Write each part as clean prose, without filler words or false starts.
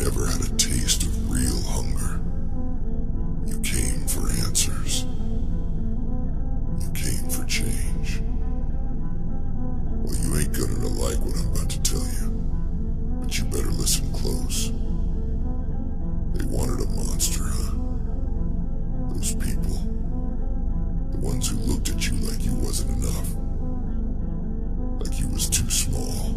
ever had a taste of real hunger, you came for answers. You came for change. Well, you ain't gonna like what I'm about to tell you, but you better listen close. They wanted a monster, huh? Those people. The ones who looked at you like you wasn't enough. Like you was too small,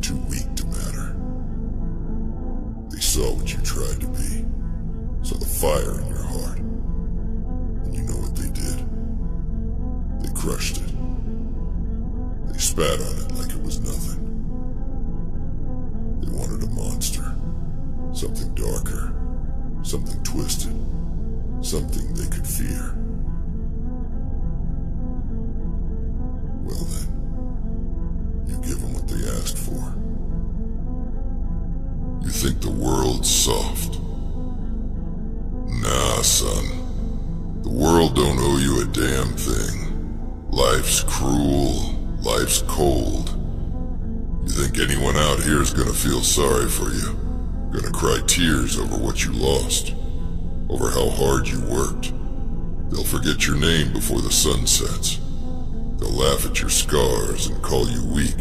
too weak to matter. They saw what you tried to be, saw the fire in your heart. And you know what they did? They crushed it. They spat on it like it was nothing. They wanted a monster, something darker, something twisted, something they could fear. Well then, you give them what they asked for. You think the world's soft? Nah, son. The world don't owe you a damn thing. Life's cruel, life's cold. You think anyone out here is gonna feel sorry for you? Gonna cry tears over what you lost, over how hard you worked? They'll forget your name before the sun sets. They'll laugh at your scars and call you weak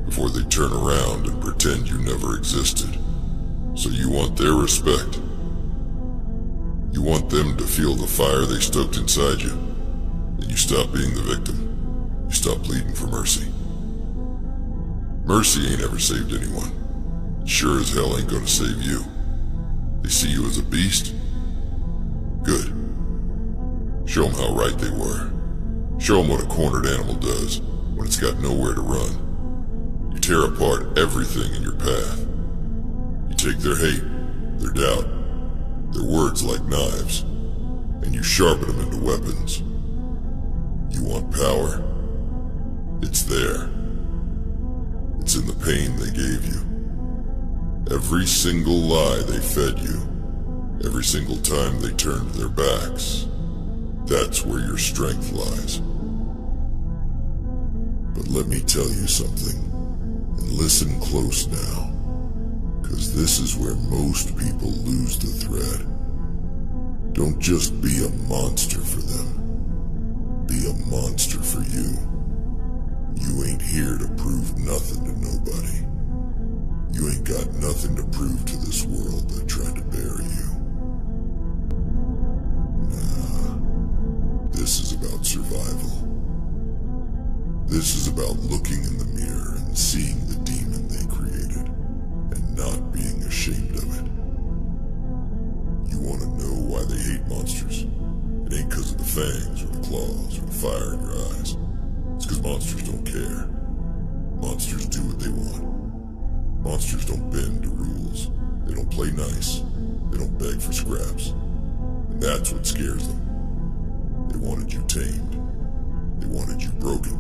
before they turn around and pretend you never existed. So you want their respect. You want them to feel the fire they stoked inside you. Then you stop being the victim. You stop pleading for mercy. Mercy ain't ever saved anyone. It sure as hell ain't gonna save you. They see you as a beast? Good. Show them how right they were. Show them what a cornered animal does when it's got nowhere to run. You tear apart everything in your path. You take their hate, their doubt, their words like knives, and you sharpen them into weapons. You want power? It's there. It's in the pain they gave you. Every single lie they fed you, every single time they turned their backs. That's where your strength lies. But let me tell you something, and listen close now, because this is where most people lose the thread. Don't just be a monster for them. Be a monster for you. You ain't here to prove nothing to nobody. You ain't got nothing to prove to this world that tried to bury you. Nah, this is about survival. This is about looking in the mirror and seeing the demon they created, and not being ashamed of it. You want to know why they hate monsters? It ain't because of the fangs, or the claws, or the fire in your eyes. It's because monsters don't care. Monsters do what they want. Monsters don't bend to rules. They don't play nice. They don't beg for scraps. And that's what scares them. They wanted you tamed. They wanted you broken.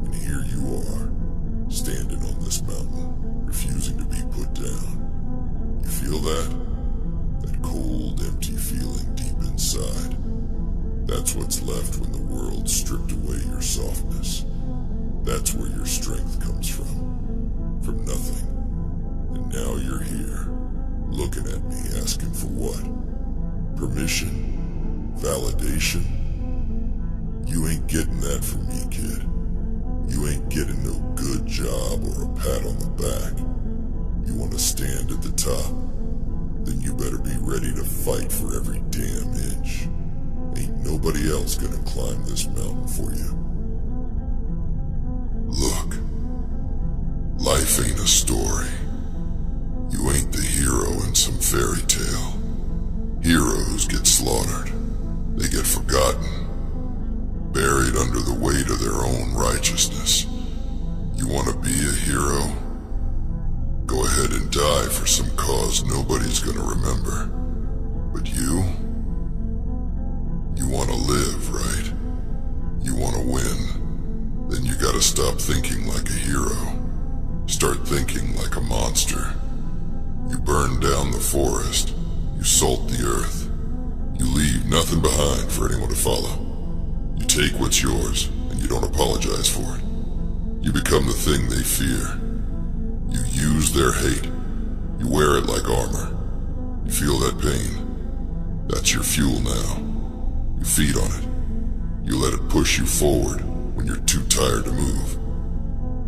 And here you are, standing on this mountain, refusing to be put down. You feel that? That cold, empty feeling deep inside. That's what's left when the world stripped away your softness. That's where your strength comes from. From nothing. And now you're here, looking at me, asking for what? Permission? Validation? You ain't getting that from me, kid. You ain't getting no good job or a pat on the back. You want to stand at the top? Then you better be ready to fight for every damn inch. Ain't nobody else gonna climb this mountain for you. Look, life ain't a story. You ain't the hero in some fairy tale. Heroes get slaughtered. They get forgotten. Buried under the weight of their own righteousness. You want to be a hero? Go ahead and die for some cause nobody's gonna remember. But you want to live, right? You want to win. Then you gotta stop thinking like a hero. Start thinking like a monster. You burn down the forest. You salt the earth. You leave nothing behind for anyone to follow. You take what's yours, and you don't apologize for it. You become the thing they fear. You use their hate. You wear it like armor. You feel that pain. That's your fuel now. You feed on it. You let it push you forward when you're too tired to move.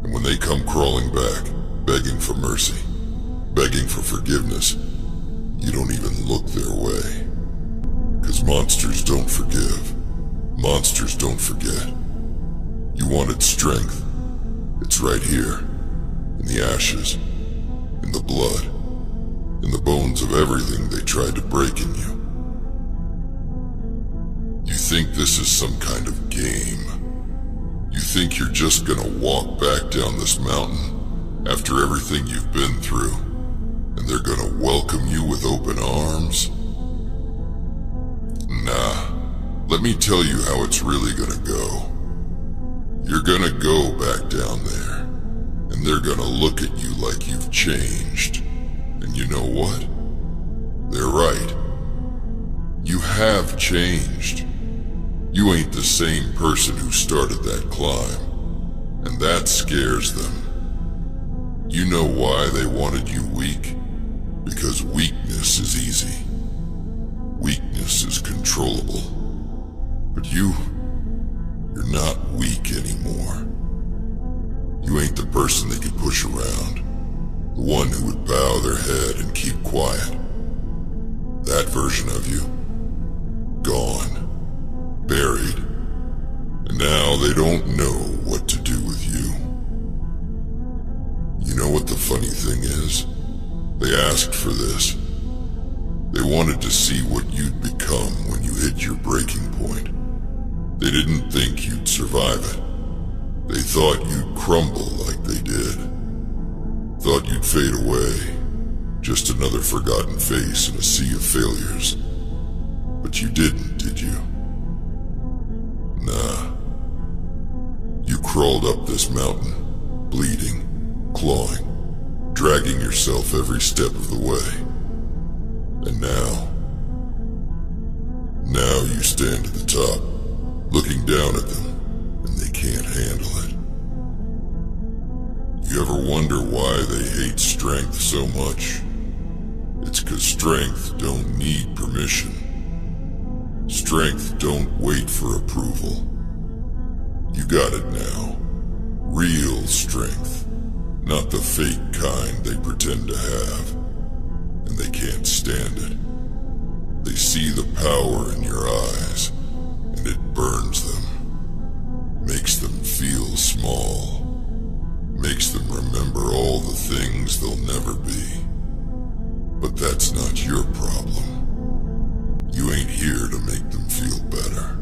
And when they come crawling back, begging for mercy, begging for forgiveness, you don't even look their way. 'Cause monsters don't forgive. Monsters don't forget. You wanted strength. It's right here. In the ashes. In the blood. In the bones of everything they tried to break in you. You think this is some kind of game. You think you're just gonna walk back down this mountain after everything you've been through, and they're gonna welcome you with open arms? Nah, let me tell you how it's really gonna go. You're gonna go back down there, and they're gonna look at you like you've changed. And you know what? They're right. You have changed. You ain't the same person who started that climb, and that scares them. You know why they wanted you weak? Because weakness is easy. Weakness is controllable. But you're not weak anymore. You ain't the person they could push around. The one who would bow their head and keep quiet. That version of you, gone, buried, and now they don't know what to do with you. You know what the funny thing is? They asked for this. They wanted to see what you'd become when you hit your breaking point. They didn't think you'd survive it. They thought you'd crumble like they did. Thought you'd fade away, just another forgotten face in a sea of failures. But you didn't, did you? Nah. You crawled up this mountain, bleeding, clawing, dragging yourself every step of the way. And now you stand at the top, looking down at them, and they can't handle it. You ever wonder why they hate strength so much? It's 'cause strength don't need permission. Strength don't wait for approval. You got it now. Real strength, not the fake kind they pretend to have. And they can't stand it. They see the power in your eyes, and it burns them. Makes them feel small. Makes them remember all the things they'll never be. But that's not your problem. You ain't here to make them feel better.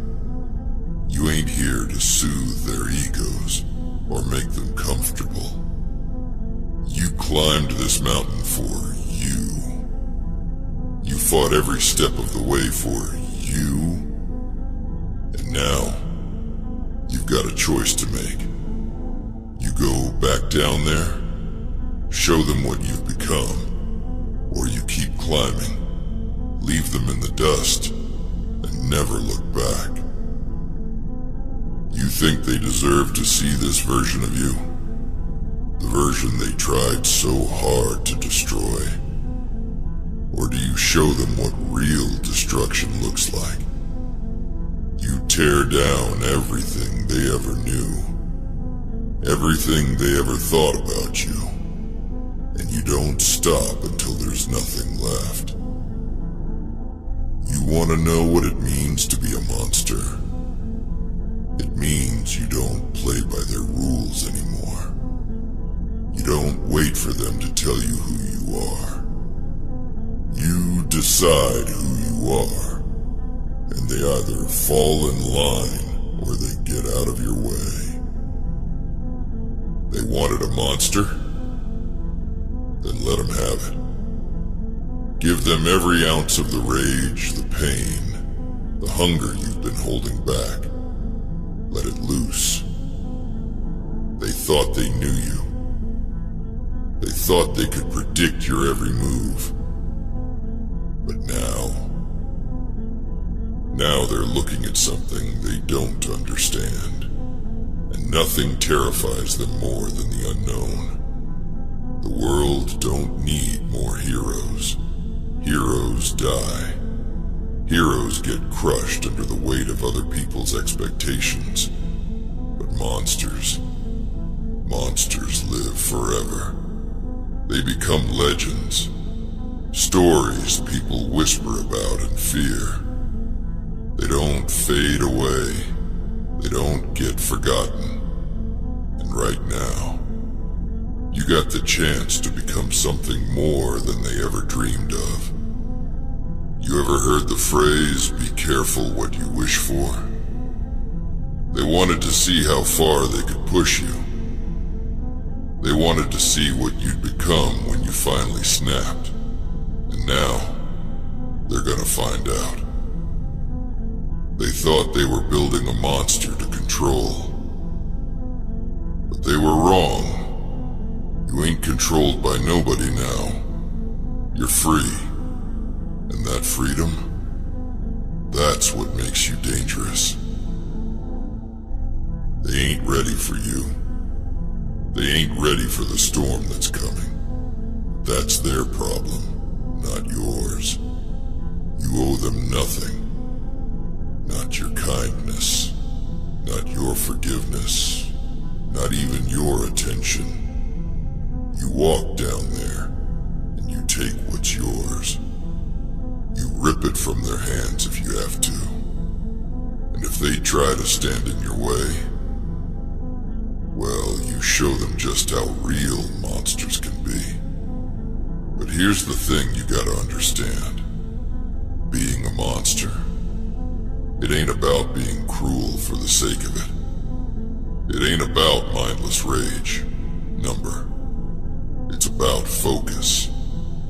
You ain't here to soothe their egos or make them comfortable. You climbed this mountain for you. You fought every step of the way for you. And now, you've got a choice to make. You go back down there, show them what you've become, or you keep climbing, leave them in the dust, and never look back. You think they deserve to see this version of you? The version they tried so hard to destroy? Or do you show them what real destruction looks like? You tear down everything they ever knew, everything they ever thought about you, and you don't stop until there's nothing left. You want to know what it means to be a monster? It means you don't play by their rules anymore. You don't wait for them to tell you who you are. You decide who you are, and they either fall in line or they get out of your way. They wanted a monster? Then let them have it. Give them every ounce of the rage, the pain, the hunger you've been holding back. Let it loose. They thought they knew you. They thought they could predict your every move. But now they're looking at something they don't understand. And nothing terrifies them more than the unknown. The world don't need more heroes. Heroes die. Heroes get crushed under the weight of other people's expectations. But monsters live forever. They become legends. Stories people whisper about in fear. They don't fade away. They don't get forgotten. And right now, you got the chance to become something more than they ever dreamed of. You ever heard the phrase, be careful what you wish for? They wanted to see how far they could push you. They wanted to see what you'd become when you finally snapped. And now, they're gonna find out. They thought they were building a monster to control. But they were wrong. You ain't controlled by nobody now. You're free. And that freedom, that's what makes you dangerous. They ain't ready for you. They ain't ready for the storm that's coming. That's their problem, not yours. You owe them nothing. Not your kindness, not your forgiveness, not even your attention. You walk down there, and you take what's yours. You rip it from their hands if you have to. And if they try to stand in your way, well, you show them just how real monsters can be. But here's the thing you gotta understand. Being a monster, it ain't about being cruel for the sake of it. It ain't about mindless rage, number. It's about focus.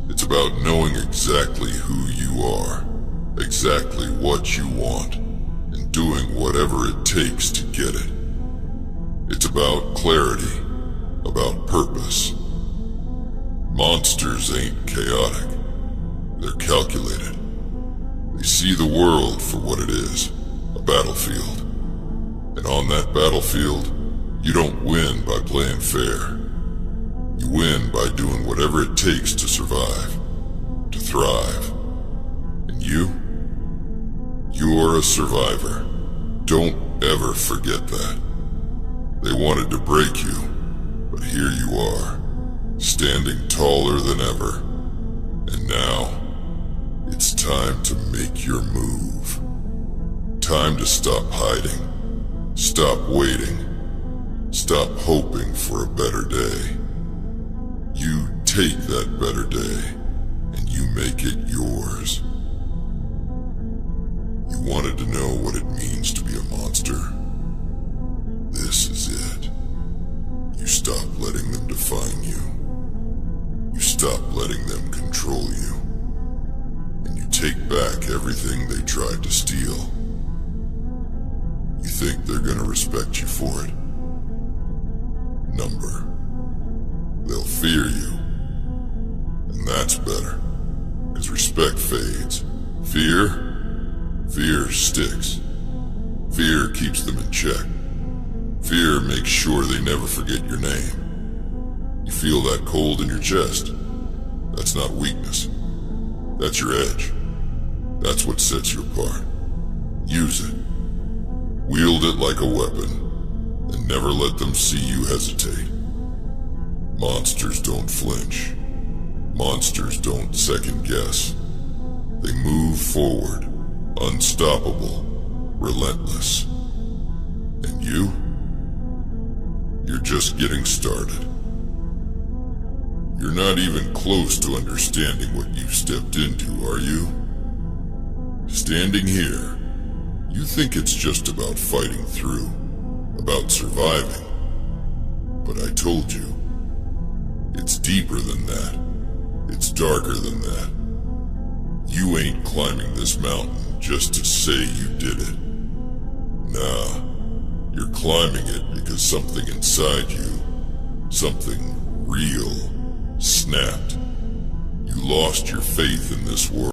It's about knowing exactly who you are, exactly what you want, and doing whatever it takes to get it. It's about clarity, about purpose. Monsters ain't chaotic. They're calculated. They see the world for what it is, a battlefield. And on that battlefield, you don't win by playing fair. You win by doing whatever it takes to survive, to thrive. And you're a survivor. Don't ever forget that. They wanted to break you, but here you are, standing taller than ever. And now, it's time to make your move. Time to stop hiding, stop waiting, stop hoping for a better day. You take that better day, and you make it yours. You wanted to know what it means to be a monster? This is it. You stop letting them define you. You stop letting them control you. And you take back everything they tried to steal. You think they're gonna respect you for it? Number. They'll fear you. And that's better. 'Cause respect fades. Fear sticks. Fear keeps them in check. Fear makes sure they never forget your name. You feel that cold in your chest? That's not weakness. That's your edge. That's what sets you apart. Use it. Wield it like a weapon, and never let them see you hesitate. Monsters don't flinch. Monsters don't second guess. They move forward, unstoppable, relentless. And you're just getting started. You're not even close to understanding what you've stepped into, are you? Standing here, you think it's just about fighting through, about surviving. But I told you, it's deeper than that. It's darker than that. You ain't climbing this mountain just to say you did it. Nah, you're climbing it because something inside you, something real, snapped. You lost your faith in this world.